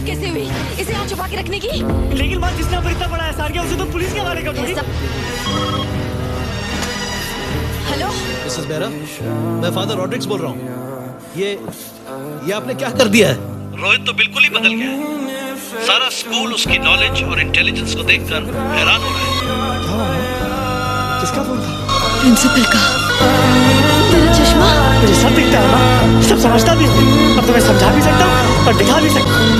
हिम्मत कैसे हुई इसे यहाँ छुपा के रखने की? लेकिन माँ जिसने पर इतना बड़ा एहसार किया उसे तो पुलिस के हवाले कर दोगी। हेलो मिसेस बेरा, मैं फादर रॉड्रिक्स बोल रहा हूँ। ये आपने क्या कर दिया है? रोहित तो बिल्कुल ही बदल गया है। सारा स्कूल उसकी नॉलेज और इंटेलिजेंस को देखकर हैरान हो रहा है। किसका फोन था? प्रिंसिपल का। तेरा चश्मा मुझे सब दिखता है माँ, सब समझता भी हूँ। अब तो मैं समझा भी सकता हूँ और दिखा भी सकता हूँ।